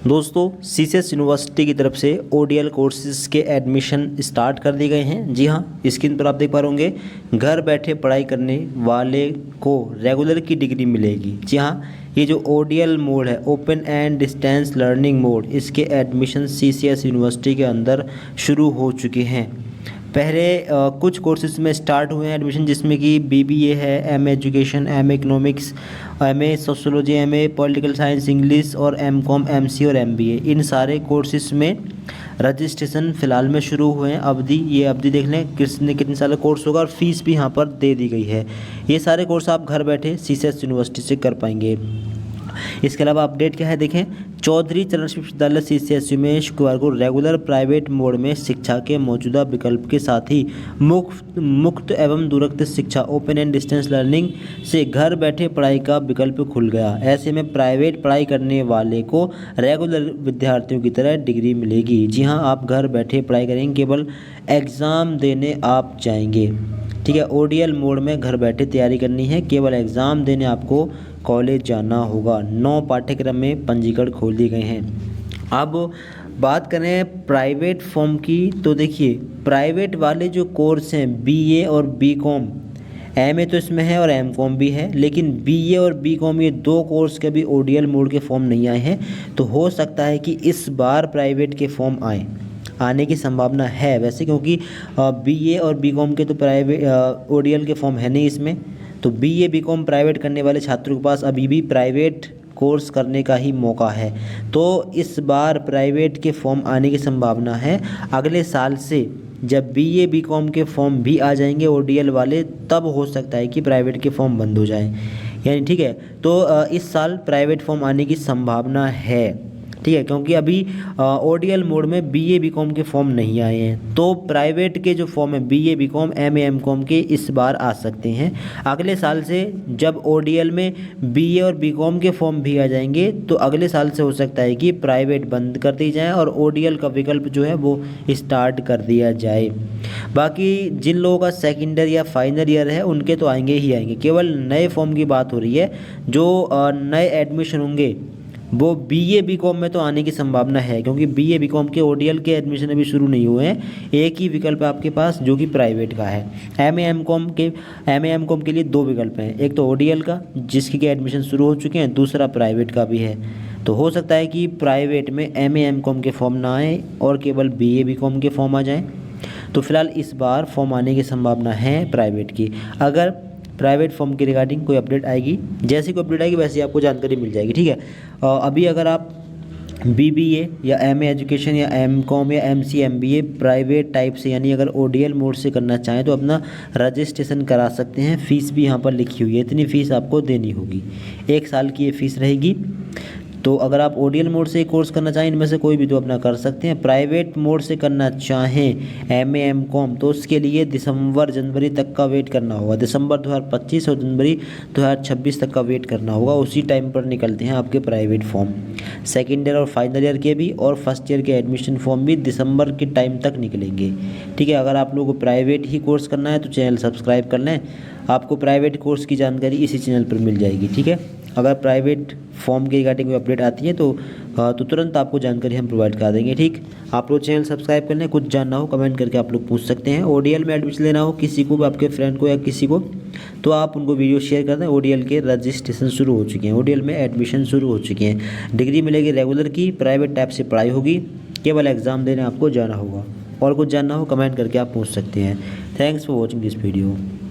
दोस्तों CCS university की तरफ से ओडीएल कोर्सेज के एडमिशन स्टार्ट कर दिए गए हैं। जी हाँ, स्क्रीन पर आप देख पा रहे होंगे, घर बैठे पढ़ाई करने वाले को रेगुलर की डिग्री मिलेगी। जी हाँ, ये जो ओडीएल मोड है, open and distance learning mode, इसके एडमिशन सीसीएस यूनिवर्सिटी के अंदर शुरू हो चुके हैं। पहले कुछ कोर्सेज में स्टार्ट हुए हैं एडमिशन, जिसमें कि बीबीए है, MA education, MA economics, MA sociology, MA political science, English और एमकॉम, एमसी और एमबीए। इन सारे कोर्सेज में रजिस्ट्रेशन फ़िलहाल में शुरू हुए हैं। ये अवधि देख लें कितने साल का कोर्स होगा और फीस भी यहाँ पर दे दी गई है। ये सारे कोर्स आप घर बैठे सीसीएस यूनिवर्सिटी से कर पाएंगे। इसके अलावा अपडेट क्या है देखें, चौधरी चरण सिंह विश्वविद्यालय सीसीएसयू में शुक्रवार को रेगुलर प्राइवेट मोड में शिक्षा के मौजूदा विकल्प के साथ ही मुक्त एवं दूरस्थ शिक्षा ओपन एंड डिस्टेंस लर्निंग से घर बैठे पढ़ाई का विकल्प खुल गया। ऐसे में प्राइवेट पढ़ाई करने वाले को रेगुलर विद्यार्थियों की तरह डिग्री मिलेगी। जी हाँ, आप घर बैठे पढ़ाई करेंगे, केवल एग्ज़ाम देने आप जाएंगे। ठीक है, ओडीएल मोड में घर बैठे तैयारी करनी है, केवल एग्ज़ाम देने आपको कॉलेज जाना होगा। 9 पाठ्यक्रम में पंजीकरण खोल दिए गए हैं। अब बात करें प्राइवेट फॉर्म की, तो देखिए प्राइवेट वाले जो कोर्स हैं बीए और बीकॉम, एमए तो इसमें है और एमकॉम भी है, लेकिन बीए और बीकॉम ये 2 कोर्स के भी ओडीएल मोड के फॉर्म नहीं आए हैं। तो हो सकता है कि इस बार प्राइवेट के फॉर्म आने की संभावना है वैसे, क्योंकि बीए और बीकॉम के तो प्राइवेट ओडीएल के फॉर्म है नहीं इसमें। तो बीए बीकॉम प्राइवेट करने वाले छात्रों के पास अभी भी प्राइवेट कोर्स करने का ही मौका है। तो इस बार प्राइवेट के फॉर्म आने की संभावना है। अगले साल से जब बीए बीकॉम के फॉर्म भी आ जाएंगे ओडीएल वाले, तब हो सकता है कि प्राइवेट के फॉर्म बंद हो जाएं। यानी ठीक है, तो इस साल प्राइवेट फॉर्म आने की संभावना है। ठीक है, क्योंकि अभी ओडीएल मोड में बीए बीकॉम के फॉर्म नहीं आए हैं। तो प्राइवेट के जो फॉर्म है बीए बीकॉम एमए एमकॉम के इस बार आ सकते हैं। अगले साल से जब ओडीएल में बीए और बीकॉम के फॉर्म भी आ जाएंगे, तो अगले साल से हो सकता है कि प्राइवेट बंद कर दी जाए और ओडीएल का विकल्प जो है वो स्टार्ट कर दिया जाए। बाकी जिन लोगों का सेकेंड ईयर या फाइनल ईयर है उनके तो आएंगे ही आएंगे। केवल नए फॉर्म की बात हो रही है, जो नए एडमिशन होंगे वो बीए बीकॉम में तो आने की संभावना है, क्योंकि बीए बीकॉम के ओडीएल के एडमिशन अभी शुरू नहीं हुए हैं। एक ही विकल्प है आपके पास जो कि प्राइवेट का है। एमए एमकॉम के लिए 2 विकल्प हैं, एक तो ओडीएल का जिसके एडमिशन शुरू हो चुके हैं, दूसरा प्राइवेट का भी है। तो हो सकता है कि प्राइवेट में एमए एमकॉम के फॉर्म ना आए और केवल बीए बीकॉम के फॉर्म आ जाएँ। तो फिलहाल इस बार फॉर्म आने की संभावना है प्राइवेट की। अगर प्राइवेट फॉर्म के रिगार्डिंग कोई अपडेट आएगी, जैसी कोई अपडेट आएगी वैसे आपको जानकारी मिल जाएगी। ठीक है, अभी अगर आप बीबीए या एमए एजुकेशन या एमकॉम या एमसी एमबीए प्राइवेट टाइप से यानी अगर ओडीएल मोड से करना चाहें तो अपना रजिस्ट्रेशन करा सकते हैं। फ़ीस भी यहाँ पर लिखी हुई है, इतनी फ़ीस आपको देनी होगी। 1 साल की ये फ़ीस रहेगी। तो अगर आप ओडीएल मोड से कोर्स करना चाहें, इनमें से कोई भी तो अपना कर सकते हैं। प्राइवेट मोड से करना चाहें एमए एमकॉम, तो उसके लिए दिसंबर जनवरी तक का वेट करना होगा। दिसंबर 2025 और जनवरी 2026 तक का वेट करना होगा। उसी टाइम पर निकलते हैं आपके प्राइवेट फॉर्म। सेकेंड ईयर और फाइनल ईयर के भी और फर्स्ट ईयर के एडमिशन फॉर्म भी दिसंबर के टाइम तक निकलेंगे। ठीक है, अगर आप लोगों को प्राइवेट ही कोर्स करना है तो चैनल सब्सक्राइब कर लें, आपको प्राइवेट कोर्स की जानकारी इसी चैनल पर मिल जाएगी। ठीक है, अगर प्राइवेट फॉर्म के रिगार्डिंग कोई अपडेट आती है तो तुरंत आपको जानकारी हम प्रोवाइड कर देंगे। ठीक, आप लोग चैनल सब्सक्राइब कर लें। कुछ जानना हो कमेंट करके आप लोग पूछ सकते हैं। ओडीएल में एडमिशन लेना हो किसी को भी, आपके फ्रेंड को या किसी को, तो आप उनको वीडियो शेयर कर दें। ओडीएल के रजिस्ट्रेशन शुरू हो चुके हैं, ओडीएल में एडमिशन शुरू हो चुके हैं। डिग्री मिलेगी रेगुलर की, प्राइवेट टाइप से पढ़ाई होगी, केवल एग्ज़ाम देने आपको जाना होगा। और कुछ जानना हो कमेंट करके आप पूछ सकते हैं। Thanks for watching this video.